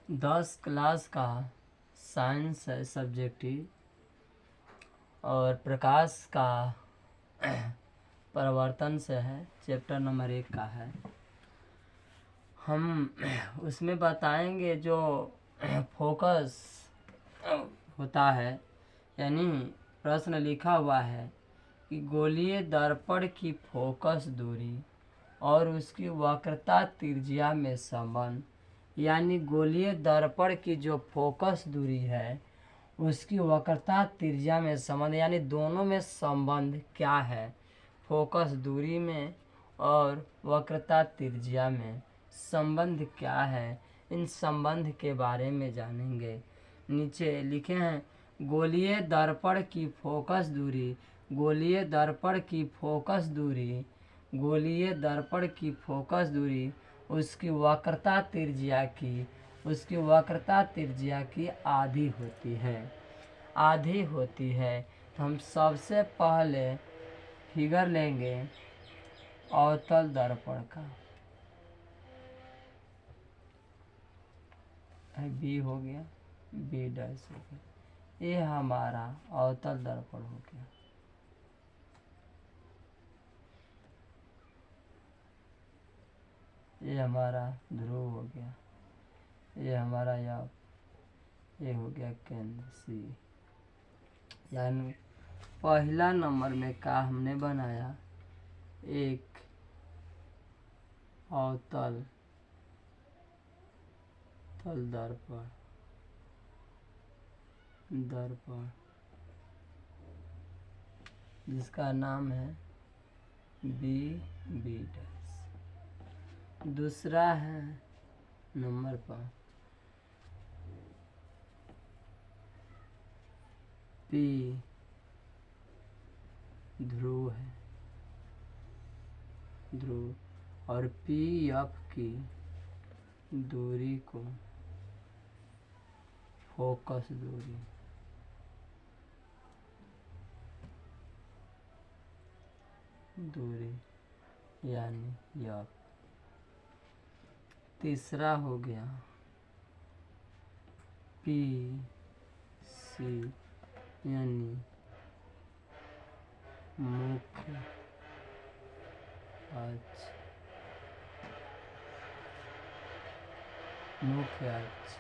10 class का science है subjective, और प्रकाश का परिवर्तन से है, चैप्टर नंबर 1 का है। हम उसमें बताएंगे जो फोकस होता है, यानी प्रश्न लिखा हुआ है कि गोलीय दर्पण की फोकस दूरी और उसकी वक्रता त्रिज्या में संबंध, यानी गोलीय दर्पण की जो फोकस दूरी है उसकी वक्रता त्रिज्या में संबंध, यानी दोनों में संबंध क्या है, फोकस दूरी में और वक्रता त्रिज्या में संबंध क्या है, इन संबंध के बारे में जानेंगे। नीचे लिखे हैं गोलीय दर्पण की फोकस दूरी, गोलीय दर्पण की फोकस दूरी, गोलीय दर्पण की फोकस दूरी उसकी वक्रता त्रिज्या की, उसकी वक्रता त्रिज्या की आधी होती है, आधी होती है। तो हम सबसे पहले फिगर लेंगे अवतल दर्पण का, बी हो गया, बी डैश हो गया, ये हमारा अवतल दर्पण हो गया। ये हमारा ध्रुव हो गया, ये हमारा ये हो गया केंद्र सी। यानी पहला नंबर में का हमने बनाया एक अवतल दर्पण, जिसका नाम है बी डैश। दूसरा है नंबर पर पी ध्रुव है, ध्रुव, और पी एफ की दूरी को फोकस दूरी, यानी एफ। तीसरा हो गया पी सी, यानी मुख्य अक्ष, मुख्य अक्ष,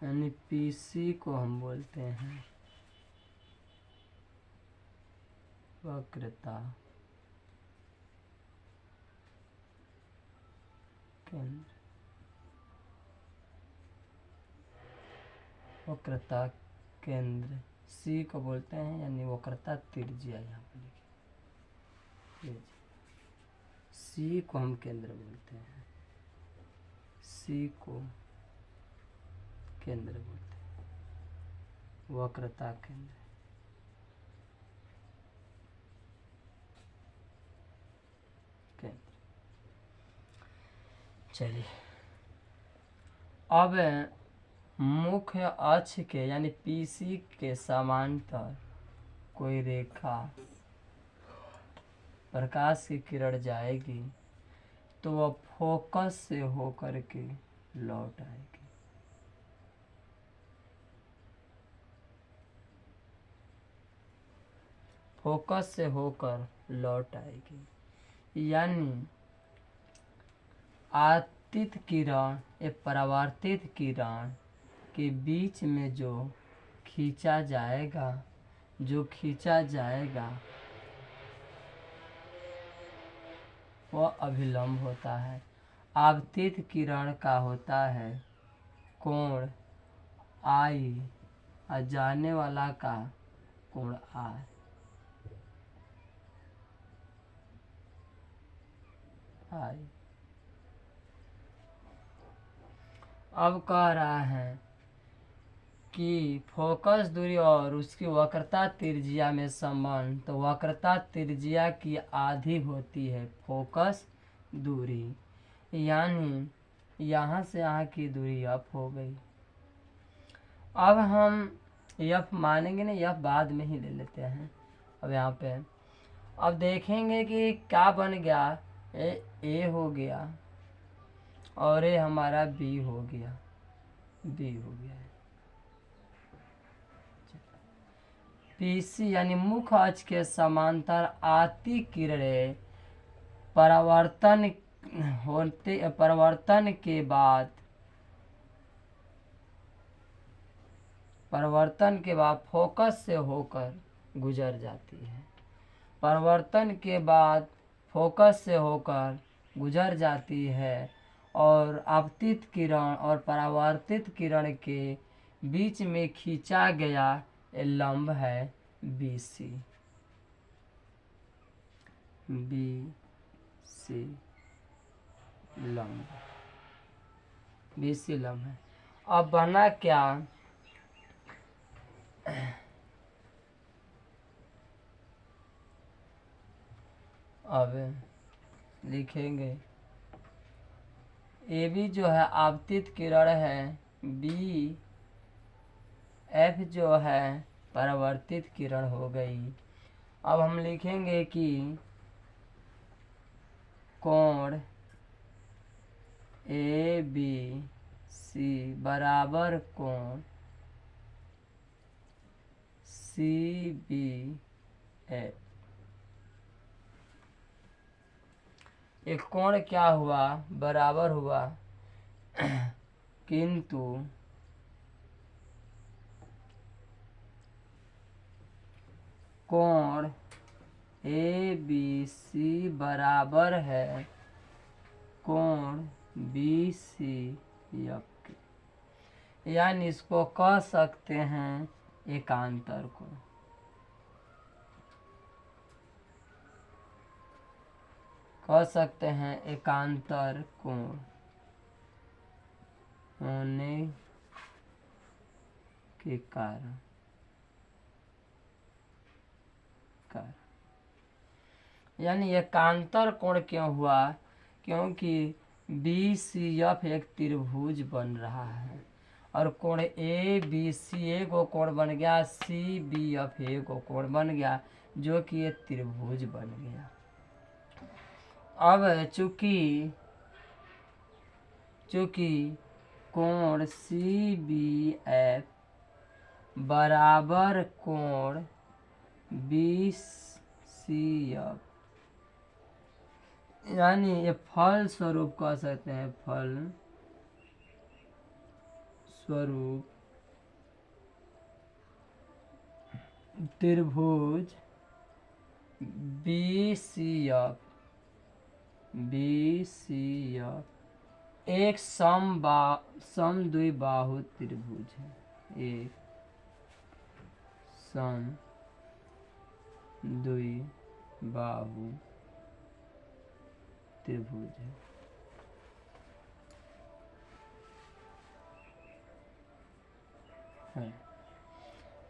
यानी पीसी को हम बोलते हैं वक्रता केंद्र, वक्रता केंद्र। सी को बोलते हैं यानी वक्रता त्रिज्या, यहाँ पर लिखिए, सी को हम केंद्र बोलते हैं, सी को केंद्र बोलते हैं, वक्रता केंद्र। चलिए अब मुख्य अक्ष के यानी पीसी के समांतर कोई रेखा प्रकाश की किरण जाएगी तो वह फोकस से होकर के लौट आएगी, फोकस से होकर लौट आएगी। यानी आतित किरण या परावर्तित किरण के बीच में जो खींचा जाएगा, वह अभिलंब होता है। आपतित किरण का होता है कोण आई और जाने वाला का कोण आई। अब कह रहा है कि फोकस दूरी और उसकी वक्रता त्रिज्या में संबंध, तो वक्रता त्रिज्या की आधी होती है फोकस दूरी, यानी यहाँ से यहाँ की दूरी एफ हो गई। अब हम एफ मानेंगे ना, एफ बाद में ही ले लेते हैं। अब यहाँ पे अब देखेंगे कि क्या बन गया, ए हो गया और ये हमारा बी हो गया। बी हो गया है। पीसी यानी मुख्य अक्ष के समांतर आती किरणें परिवर्तन के बाद फोकस से होकर गुजर जाती है। परिवर्तन के बाद फोकस से होकर गुजर जाती है और आपतित किरण और परावर्तित किरण के बीच में खींचा गया लंब है BC। लंब BC लंब है। अब बना क्या, अब लिखेंगे AB जो है आपतित किरण है, BF जो है परावर्तित किरण हो गई। अब हम लिखेंगे कि कोण ABC बराबर कोण CBF। एक कोण क्या हुआ, बराबर हुआ, किंतु कोण ABC बराबर है कोण BCF के, यानी इसको कह सकते हैं एकांतर कोण। कह सकते हैं एकांतर कोण होने के कारण यानी एकांतर कोण क्यों हुआ, क्योंकि BCF एक त्रिभुज बन रहा है और कोण ABC एक कोण बन गया, CBF एक कोण बन गया, जो कि एक त्रिभुज बन गया। अब चूंकि कोण CBF बराबर कोण BCF, यानी ये फल स्वरूप कह सकते हैं, फल स्वरूप त्रिभुज BCF एक समद्विबाहु त्रिभुज है, एक समद्विबाहु त्रिभुज है।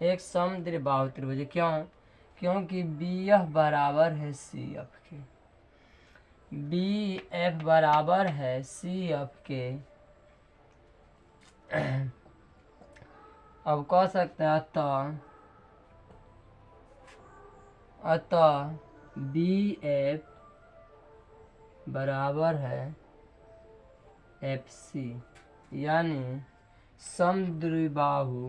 एक समद्विबाहु त्रिभुज। क्यों? क्योंकि BF बराबर है CF के, BF बराबर है CF के। अब कह सकते हैं अतः BF बराबर है FC, यानी समद्विबाहु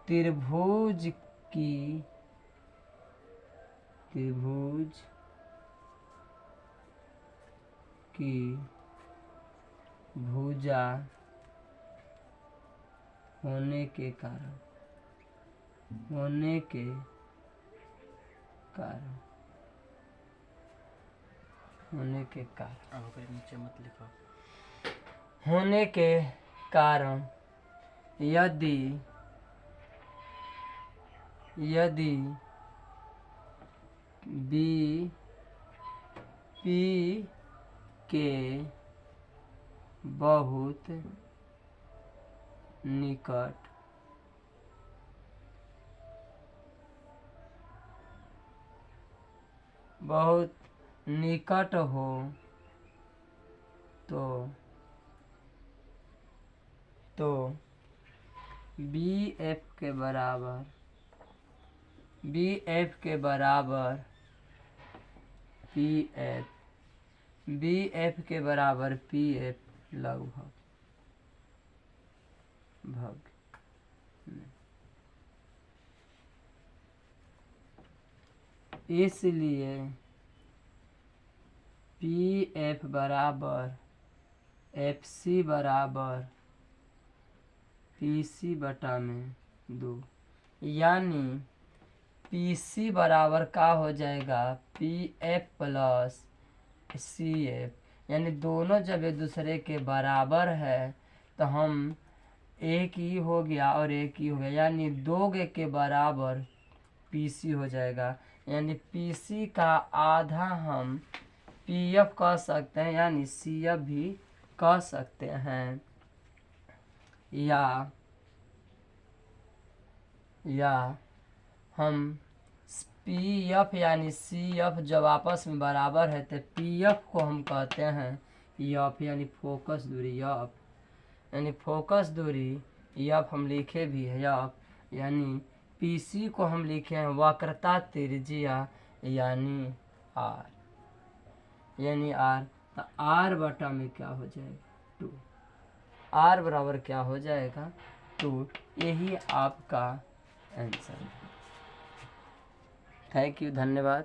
त्रिभुज की भुजा होने के कारण नीचे मत लिखो। होने के कारण यदि BP के बहुत निकट हो तो BF के बराबर पी एफ, बी एफ के बराबर पी एफ लगभग भग। इसलिए पी एफ बराबर एफ सी बराबर पी सी बटा में 2, यानी पी सी बराबर का हो जाएगा P F plus C F, यानी दोनों जब एक दूसरे के बराबर है तो हम एक ही हो गया और एक ही हो गया, यानी 2 के बराबर पी सी हो जाएगा, यानी पी सी का आधा हम पी एफ कह सकते हैं, यानी सी एफ भी कह सकते हैं। या हम पी एफ यानी सी एफ जब आपस में बराबर है तो पी एफ को हम कहते हैं एफ, यानी फोकस दूरी एफ, यानी फोकस दूरी एफ हम लिखे भी है एफ, यानी पी सी को हम लिखे हैं वक्रता त्रिज्या यानी आर, यानी आर। तो आर बटा में क्या हो जाएगा 2, आर बराबर क्या हो जाएगा 2, यही आपका आंसर है। थैंक यू, धन्यवाद।